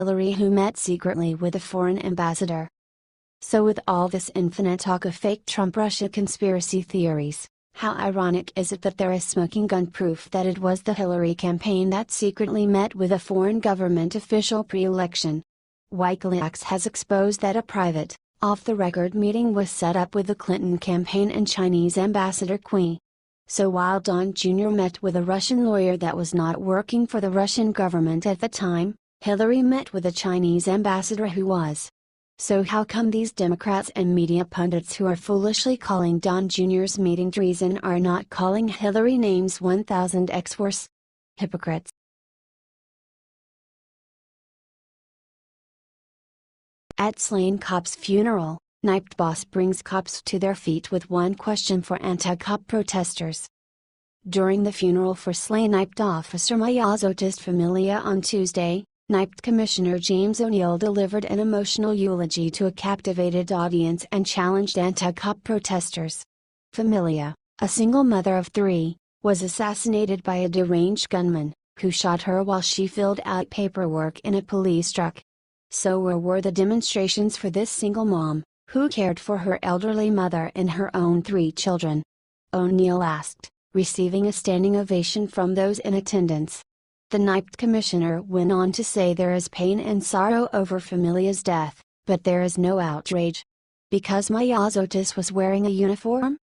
Hillary who met secretly with a foreign ambassador. So with all this infinite talk of fake Trump-Russia conspiracy theories, how ironic is it that there is smoking gun proof that it was the Hillary campaign that secretly met with a foreign government official pre-election? Wikileaks has exposed that a private, off-the-record meeting was set up with the Clinton campaign and Chinese ambassador Qi. So while Don Jr. met with a Russian lawyer that was not working for the Russian government at the time, Hillary met with a Chinese ambassador who was. So how come these Democrats and media pundits who are foolishly calling Don Jr.'s meeting treason are not calling Hillary names 1000x worse? Hypocrites. At slain cop's funeral, NIPT boss brings cops to their feet with one question for anti-cop protesters. During the funeral for slain NIPT officer Mayazotis Familia on Tuesday, NIPT Commissioner James O'Neill delivered an emotional eulogy to a captivated audience and challenged anti-cop protesters. Familia, a single mother of 3, was assassinated by a deranged gunman, who shot her while she filled out paperwork in a police truck. So where were the demonstrations for this single mom, who cared for her elderly mother and her own 3 children? O'Neill asked, receiving a standing ovation from those in attendance. The NIPT commissioner went on to say there is pain and sorrow over Familia's death, but there is no outrage. Because Mayazotis was wearing a uniform?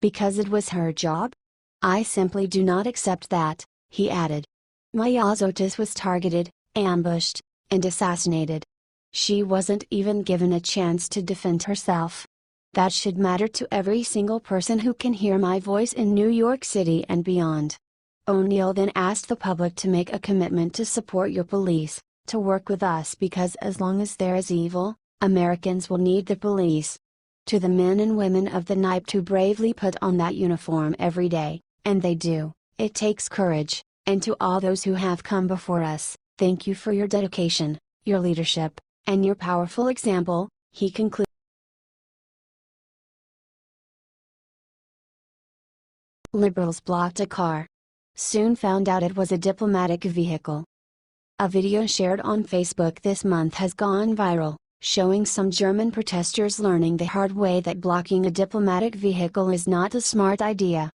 Because it was her job? I simply do not accept that, he added. Mayazotis was targeted, ambushed, and assassinated. She wasn't even given a chance to defend herself. That should matter to every single person who can hear my voice in New York City and beyond. O'Neill then asked the public to make a commitment to support your police, to work with us because as long as there is evil, Americans will need the police. To the men and women of the NIPT who bravely put on that uniform every day, and they do, it takes courage, and to all those who have come before us, thank you for your dedication, your leadership, and your powerful example, he concluded. Liberals blocked a car. Soon found out it was a diplomatic vehicle. A video shared on Facebook this month has gone viral, showing some German protesters learning the hard way that blocking a diplomatic vehicle is not a smart idea.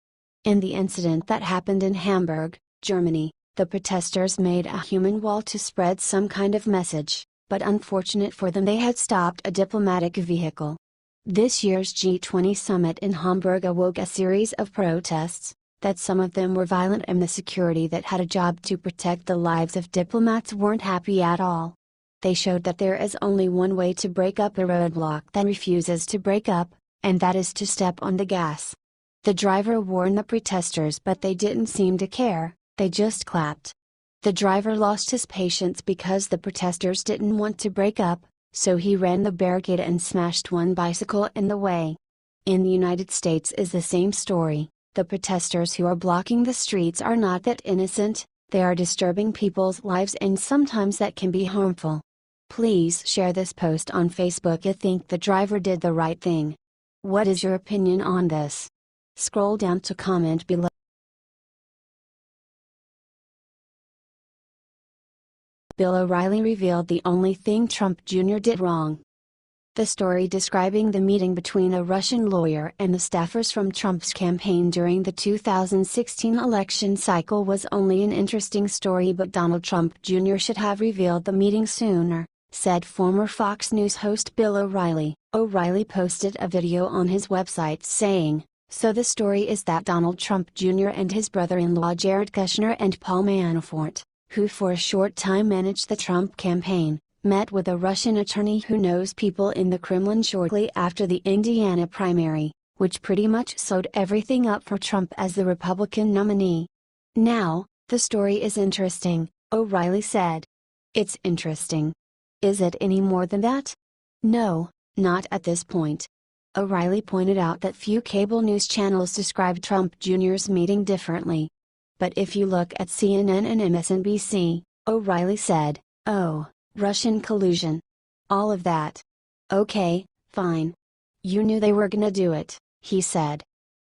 In the incident that happened in Hamburg, Germany, the protesters made a human wall to spread some kind of message, but unfortunate for them they had stopped a diplomatic vehicle. This year's G20 summit in Hamburg awoke a series of protests, that some of them were violent and the security that had a job to protect the lives of diplomats weren't happy at all. They showed that there is only one way to break up a roadblock that refuses to break up, and that is to step on the gas. The driver warned the protesters but they didn't seem to care, they just clapped. The driver lost his patience because the protesters didn't want to break up, so he ran the barricade and smashed one bicycle in the way. In the United States is the same story. The protesters who are blocking the streets are not that innocent, they are disturbing people's lives and sometimes that can be harmful. Please share this post on Facebook. I think the driver did the right thing. What is your opinion on this? Scroll down to comment below. Bill O'Reilly revealed the only thing Trump Jr. did wrong. The story describing the meeting between a Russian lawyer and the staffers from Trump's campaign during the 2016 election cycle was only an interesting story, but Donald Trump Jr. should have revealed the meeting sooner, said former Fox News host Bill O'Reilly. O'Reilly posted a video on his website saying, "So the story is that Donald Trump Jr. and his brother-in-law Jared Kushner and Paul Manafort, who for a short time managed the Trump campaign, met with a Russian attorney who knows people in the Kremlin shortly after the Indiana primary, which pretty much sewed everything up for Trump as the Republican nominee. Now, the story is interesting," O'Reilly said. "It's interesting. Is it any more than that? No, not at this point." O'Reilly pointed out that few cable news channels describe Trump Jr.'s meeting differently. But if you look at CNN and MSNBC, O'Reilly said, "Oh, Russian collusion. All of that. Okay, fine. You knew they were gonna do it," he said.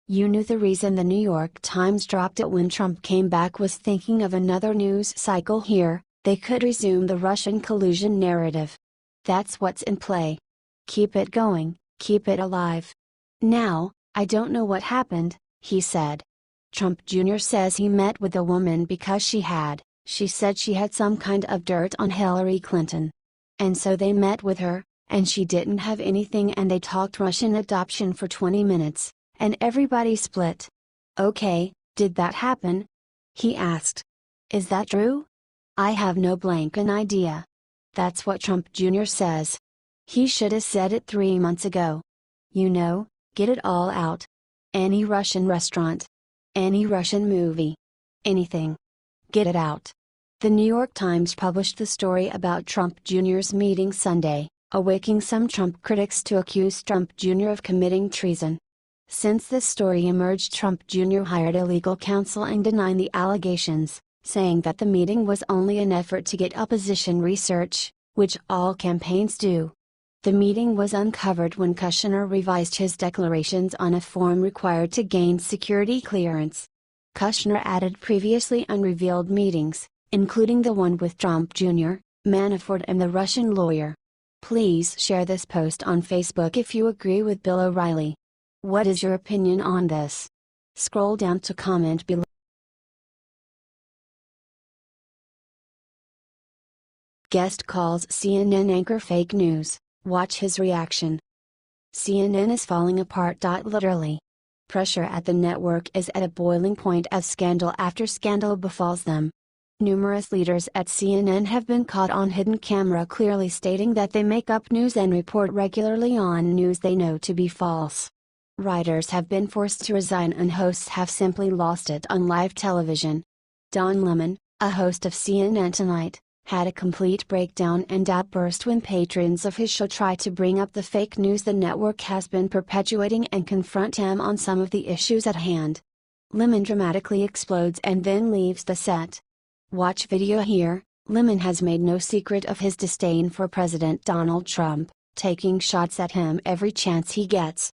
"You knew the reason the New York Times dropped it when Trump came back was thinking of another news cycle here, They could resume the Russian collusion narrative. That's what's in play. Keep it going, keep it alive. Now, I don't know what happened, he said. Trump Jr. says he met with a woman because she said she had some kind of dirt on Hillary Clinton. And so they met with her, and she didn't have anything, and they talked Russian adoption for 20 minutes, and everybody split. Okay, did that happen? He asked. Is that true? I have no blanking idea. That's what Trump Jr. says. He should have said it 3 months ago. You know, get it all out. Any Russian restaurant. Any Russian movie. Anything. Get it out. The New York Times published the story about Trump Jr.'s meeting Sunday, awaking some Trump critics to accuse Trump Jr. of committing treason. Since this story emerged, Trump Jr. hired a legal counsel and denied the allegations, saying that the meeting was only an effort to get opposition research, which all campaigns do. The meeting was uncovered when Kushner revised his declarations on a form required to gain security clearance. Kushner added previously unrevealed meetings, including the one with Trump Jr., Manafort and the Russian lawyer. Please share this post on Facebook if you agree with Bill O'Reilly. What is your opinion on this? Scroll down to comment below. Guest calls CNN anchor fake news, watch his reaction. CNN is falling apart. Literally. Pressure at the network is at a boiling point as scandal after scandal befalls them. Numerous leaders at CNN have been caught on hidden camera clearly stating that they make up news and report regularly on news they know to be false. Writers have been forced to resign and hosts have simply lost it on live television. Don Lemon, a host of CNN Tonight, had a complete breakdown and outburst when patrons of his show tried to bring up the fake news the network has been perpetuating and confront him on some of the issues at hand. Lemon dramatically explodes and then leaves the set. Watch video here. Lemon has made no secret of his disdain for President Donald Trump, taking shots at him every chance he gets.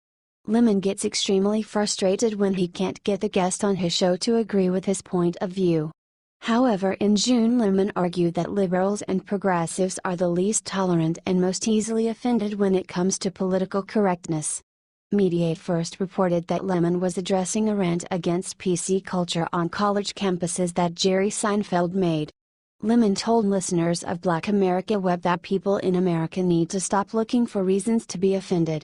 Lemon gets extremely frustrated when he can't get the guest on his show to agree with his point of view. However, in June, Lemon argued that liberals and progressives are the least tolerant and most easily offended when it comes to political correctness. Mediaite first reported that Lemon was addressing a rant against PC culture on college campuses that Jerry Seinfeld made. Lemon told listeners of Black America Web that people in America need to stop looking for reasons to be offended.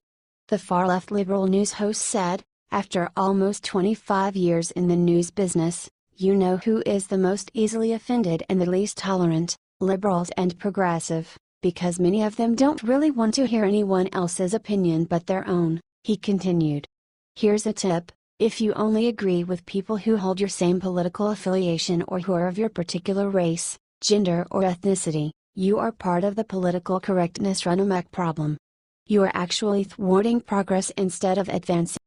The far-left liberal news host said, after almost 25 years in the news business, you know who is the most easily offended and the least tolerant? Liberals and progressive, because many of them don't really want to hear anyone else's opinion but their own, he continued. Here's a tip: if you only agree with people who hold your same political affiliation or who are of your particular race, gender or ethnicity, you are part of the political correctness run-amok problem. You are actually thwarting progress instead of advancing.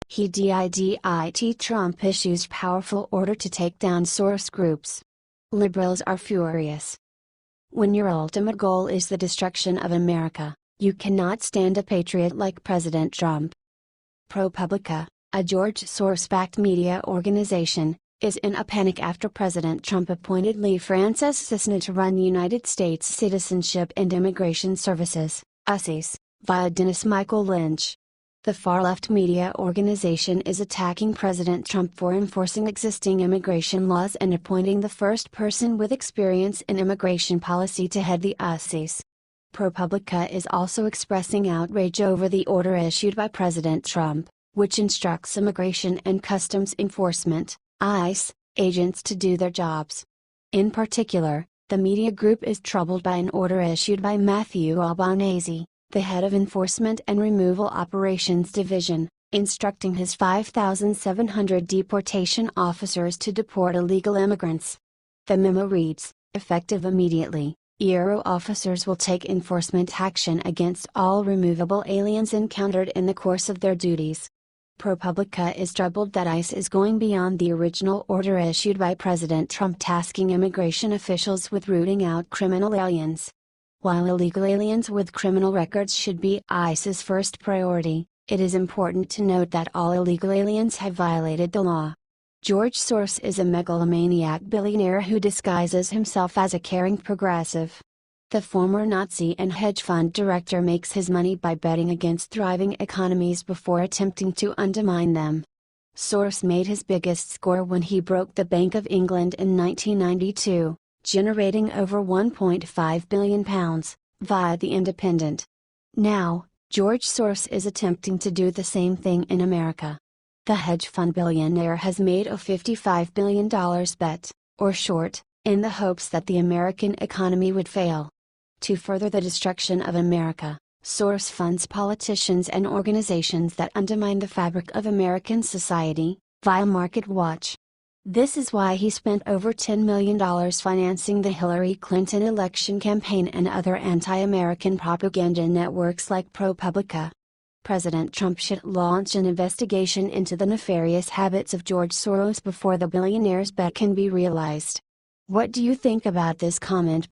He did. Trump issues powerful order to take down source groups. Liberals are furious. When your ultimate goal is the destruction of America, you cannot stand a patriot like President Trump. ProPublica, a George Soros-backed media organization, is in a panic after President Trump appointed Lee Francis Cisna to run the United States Citizenship and Immigration Services, USCIS, via Dennis Michael Lynch. The far-left media organization is attacking President Trump for enforcing existing immigration laws and appointing the first person with experience in immigration policy to head the USCIS. ProPublica is also expressing outrage over the order issued by President Trump, which instructs Immigration and Customs Enforcement, ICE, agents to do their jobs. In particular, the media group is troubled by an order issued by Matthew Albanese, the head of Enforcement and Removal Operations Division, instructing his 5,700 deportation officers to deport illegal immigrants. The memo reads, effective immediately, ERO officers will take enforcement action against all removable aliens encountered in the course of their duties. ProPublica is troubled that ICE is going beyond the original order issued by President Trump tasking immigration officials with rooting out criminal aliens. While illegal aliens with criminal records should be ICE's first priority, it is important to note that all illegal aliens have violated the law. George Soros is a megalomaniac billionaire who disguises himself as a caring progressive. The former Nazi and hedge fund director makes his money by betting against thriving economies before attempting to undermine them. Soros made his biggest score when he broke the Bank of England in 1992, generating over £1.5 billion, via The Independent. Now, George Soros is attempting to do the same thing in America. The hedge fund billionaire has made a $55 billion bet, or short, in the hopes that the American economy would fail. To further the destruction of America, Soros funds politicians and organizations that undermine the fabric of American society, via MarketWatch. This is why he spent over $10 million financing the Hillary Clinton election campaign and other anti-American propaganda networks like ProPublica. President Trump should launch an investigation into the nefarious habits of George Soros before the billionaire's bet can be realized. What do you think about this comment?